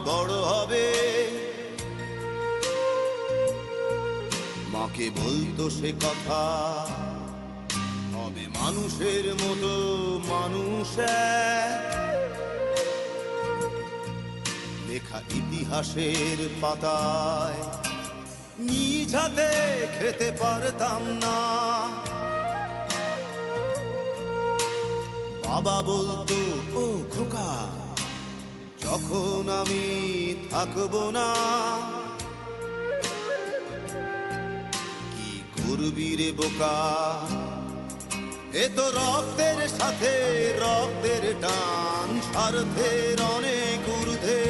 বড় হবে। মাকে বলতো সে কথা, হবে মানুষের মতো মানুষ লেখা ইতিহাসের পাতায় নিজ হাতে খেতে পারতাম না। বাবা বলতো, ও খোকা, যখন আমি থাকবো না, কি করবি রে বোকা, এ তো রক্তের সাথে রক্তের টান, স্বার্থের অনেক ঊর্ধ্বে।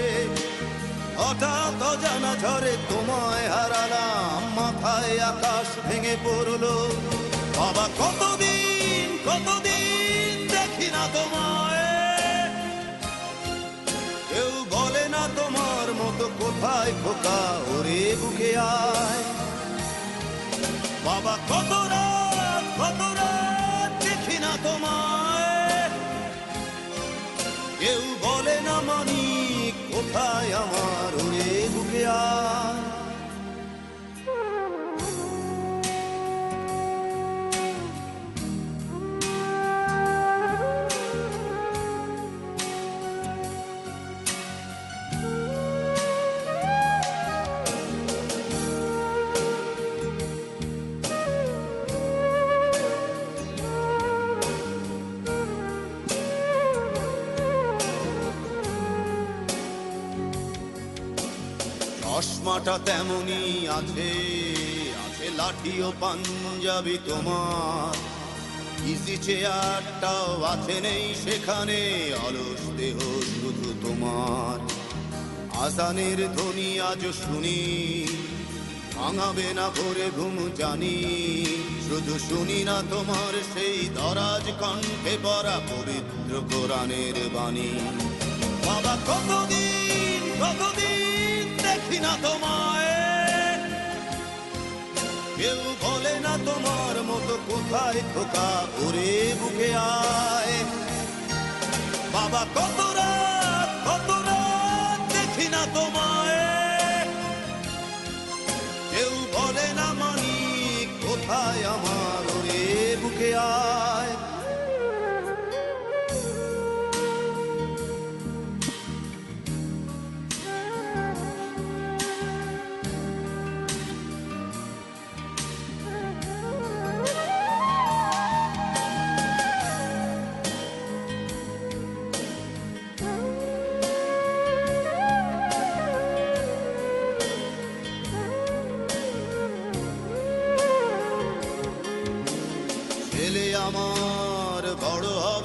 হঠাৎ অজানা ঝড়ে তোমায় হারালাম, মাথায় আকাশ ভেঙে পড়লো। বাবা কতদিন কতদিন দেখি না তোমায়, কেউ বলে না তোমার মতো কোথায় খোকা, ওরে বুকে আয়। বাবা কত রাত দেখি না তোমায়, কেউ বলে না মানি কোথায় আমার, ওরে বুকে আয়। চশমাটা তেমনি আছে, আছে লাঠি ও পাঞ্জাবি তোমার, ইজি চেয়ারটাও আছে নেই সেখানে, অলস দেহ শুধু তোমার। আজানের ধ্বনি আজ শুনি, ভাঙাবে না ভোরে ঘুম জানি, শুধু শুনি না তোমার সেই দরাজ কণ্ঠে পড়া পবিত্র কোরআনের বাণী। বাবা কতদিন কতদিন দেখি না তোমায়, কেউ বলে না তোমার মতো কোথায় খোকা, ওরে বুকে আয়। বাবা কত রাত দেখি না তোমায়, কেউ বলে না মানি কোথায় আমার, ওরে বুকে আয়। ছেলে আমার বড় হবে।